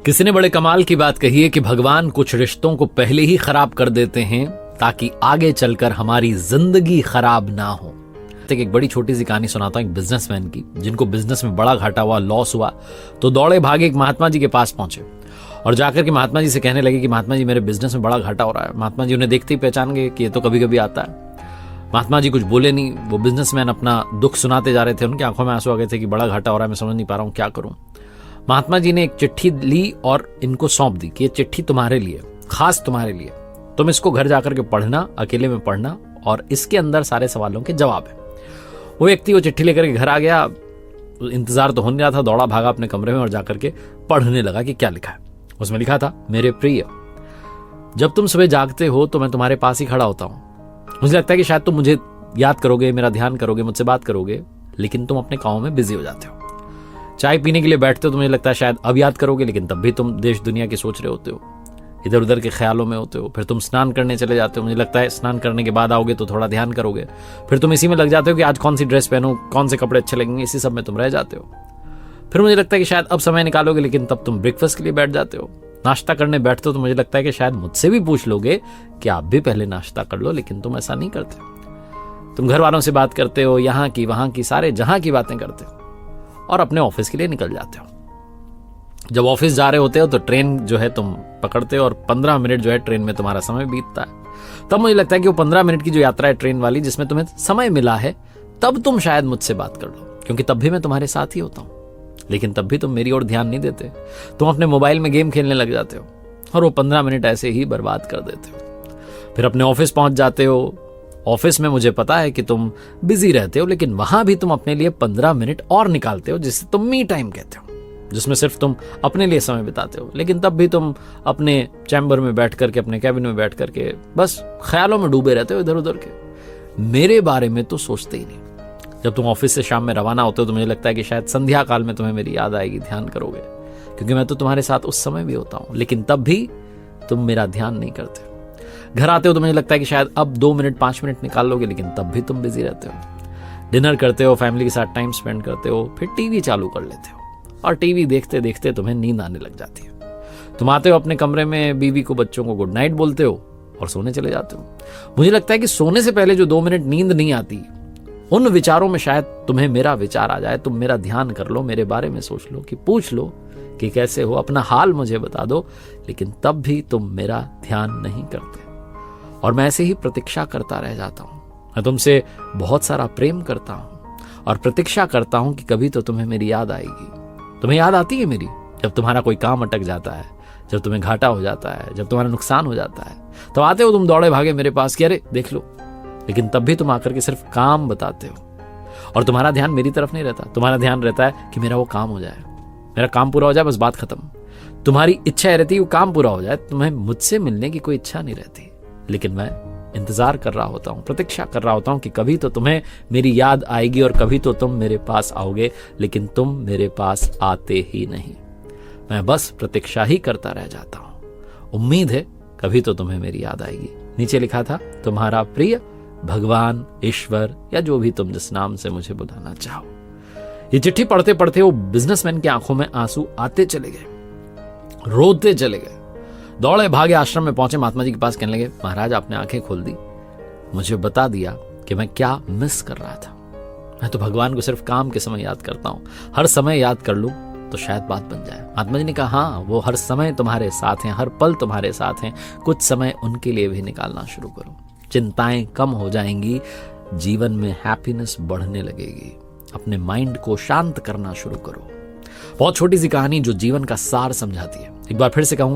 किसी ने बड़े कमाल की बात कही है कि भगवान कुछ रिश्तों को पहले ही खराब कर देते हैं ताकि आगे चलकर हमारी जिंदगी खराब ना हो। एक बड़ी छोटी सी कहानी सुनाता हूं एक बिजनेसमैन की, जिनको बिजनेस में बड़ा घाटा हुआ, लॉस हुआ, तो दौड़े भागे एक महात्मा जी के पास पहुंचे और जाकर के महात्मा जी से कहने लगे कि महात्मा जी मेरे बिजनेस में बड़ा घाटा हो रहा है। महात्मा जी उन्हें देखते ही पहचान गए कि ये तो कभी कभी आता है। महात्मा जी कुछ बोले नहीं, वो बिजनेसमैन अपना दुख सुनाते जा रहे थे, उनकी आंखों में आंसू आ गए थे कि बड़ा घाटा हो रहा है, मैं समझ नहीं पा रहा हूं क्या करूं। महात्मा जी ने एक चिट्ठी ली और इनको सौंप दी कि ये चिट्ठी तुम्हारे लिए, खास तुम्हारे लिए, तुम इसको घर जाकर के पढ़ना, अकेले में पढ़ना और इसके अंदर सारे सवालों के जवाब है। वो व्यक्ति वो चिट्ठी लेकर के घर आ गया, इंतजार तो हो नहीं रहा था, दौड़ा भागा अपने कमरे में और जाकर के पढ़ने लगा कि क्या लिखा है। उसमें लिखा था, मेरे प्रिय, जब तुम सुबह जागते हो तो मैं तुम्हारे पास ही खड़ा होता हूं। मुझे लगता है कि शायद तुम मुझे याद करोगे, मेरा ध्यान करोगे, मुझसे बात करोगे, लेकिन तुम अपने कामों में बिजी हो जाते हो। चाय पीने के लिए बैठते हो तो मुझे लगता है शायद अब याद करोगे, लेकिन तब भी तुम देश दुनिया की सोच रहे होते हो, इधर उधर के ख्यालों में होते हो। फिर तुम स्नान करने चले जाते हो, मुझे लगता है स्नान करने के बाद आओगे तो थोड़ा ध्यान करोगे। फिर तुम इसी में लग जाते हो कि आज कौन सी ड्रेस पहनूं, कौन से कपड़े अच्छे लगेंगे, इसी सब में तुम रह जाते हो। फिर मुझे लगता है कि शायद अब समय निकालोगे, लेकिन तब तुम ब्रेकफास्ट के लिए बैठ जाते हो। नाश्ता करने बैठते हो तो मुझे लगता है कि शायद मुझसे भी पूछ लोगे कि आप भी पहले नाश्ता कर लो, लेकिन तुम ऐसा नहीं करते। तुम घर वालों से बात करते हो, यहाँ की वहां की, सारे जहां की बातें करते हो और अपने ऑफिस के लिए निकल जाते हो। जब ऑफिस जा रहे होते हो तो ट्रेन जो है तुम पकड़ते हो और 15 मिनट जो है ट्रेन में तुम्हारा समय बीतता है। तब मुझे लगता है कि वो 15 मिनट की जो यात्रा है ट्रेन वाली, जिसमें तुम्हें समय मिला है, तब तुम शायद मुझसे बात कर लो, क्योंकि तब भी मैं तुम्हारे साथ ही होता हूं। लेकिन तब भी तुम मेरी ओर ध्यान नहीं देते, तुम अपने मोबाइल में गेम खेलने लग जाते हो और वो 15 मिनट ऐसे ही बर्बाद कर देते हो। फिर अपने ऑफिस पहुंच जाते हो। ऑफिस में मुझे पता है कि तुम बिजी रहते हो, लेकिन वहां भी तुम अपने लिए 15 मिनट और निकालते हो, जिसे तुम मी टाइम कहते हो, जिसमें सिर्फ तुम अपने लिए समय बिताते हो। लेकिन तब भी तुम अपने चैम्बर में बैठ करके, अपने कैबिन में बैठ करके बस ख्यालों में डूबे रहते हो इधर उधर के, मेरे बारे में तो सोचते ही नहीं। जब तुम ऑफिस से शाम में रवाना होते हो तो मुझे लगता है कि शायद संध्या काल में तुम्हें मेरी याद आएगी, ध्यान करोगे, क्योंकि मैं तो तुम्हारे साथ उस समय भी होता हूं, लेकिन तब भी तुम मेरा ध्यान नहीं करते। घर आते हो तो मुझे लगता है कि शायद अब 2 मिनट 5 मिनट निकाल लोगे, लेकिन तब भी तुम बिजी रहते हो। डिनर करते हो, फैमिली के साथ टाइम स्पेंड करते हो, फिर टीवी चालू कर लेते हो और टीवी देखते देखते तुम्हें नींद आने लग जाती है। तुम आते हो अपने कमरे में, बीवी को, बच्चों को गुड नाइट बोलते हो और सोने चले जाते हो। मुझे लगता है कि सोने से पहले जो 2 मिनट नींद नहीं आती, उन विचारों में शायद तुम्हें मेरा विचार आ जाए। तुम मेरा ध्यान कर लो, मेरे बारे में सोच लो, कि पूछ लो कि कैसे हो, अपना हाल मुझे बता दो, लेकिन तब भी तुम मेरा ध्यान नहीं करते और मैं ऐसे ही प्रतीक्षा करता रह जाता हूं। मैं तुमसे बहुत सारा प्रेम करता हूं और प्रतीक्षा करता हूं कि कभी तो तुम्हें मेरी याद आएगी। तुम्हें याद आती है मेरी जब तुम्हारा कोई काम अटक जाता है, जब तुम्हें घाटा हो जाता है, जब तुम्हारा नुकसान हो जाता है, तो आते हो तुम दौड़े भागे मेरे पास कि अरे देख लो, लेकिन तब भी तुम आकर के सिर्फ काम बताते हो और तुम्हारा ध्यान मेरी तरफ नहीं रहता। तुम्हारा ध्यान रहता है कि मेरा वो काम हो जाए, मेरा काम पूरा हो जाए, बस बात खत्म। तुम्हारी इच्छा रहती है वो काम पूरा हो जाए, तुम्हें मुझसे मिलने की कोई इच्छा नहीं रहती, लेकिन मैं इंतजार कर रहा होता हूं, प्रतीक्षा कर रहा होता हूं कि कभी तो तुम्हें मेरी याद आएगी और कभी तो तुम मेरे पास आओगे, लेकिन तुम मेरे पास आते ही नहीं। मैं बस प्रतीक्षा ही करता रह जाता हूं। उम्मीद है कभी तो तुम्हें मेरी याद आएगी। नीचे लिखा था, तुम्हारा प्रिय भगवान, ईश्वर, या जो भी तुम जिस नाम से मुझे बुलाना चाहो। ये चिट्ठी पढ़ते पढ़ते वो बिजनेसमैन की आंखों में आंसू आते चले गए, रोते चले गए। दौड़े भागे आश्रम में पहुंचे, महात्मा जी के पास कहने लगे, महाराज आपने आंखें खोल दी, मुझे बता दिया कि मैं क्या मिस कर रहा था। मैं तो भगवान को सिर्फ काम के समय याद करता हूं, हर समय याद कर लूं तो शायद बात बन जाए। महात्मा जी ने कहा, हाँ, वो हर समय तुम्हारे साथ हैं, हर पल तुम्हारे साथ हैं, कुछ समय उनके लिए भी निकालना शुरू करो। चिंताएं कम हो जाएंगी, जीवन में हैप्पीनेस बढ़ने लगेगी। अपने माइंड को शांत करना शुरू करो। बहुत छोटी सी कहानी जो जीवन का सार समझाती है। एक बार फिर से कहूंगा,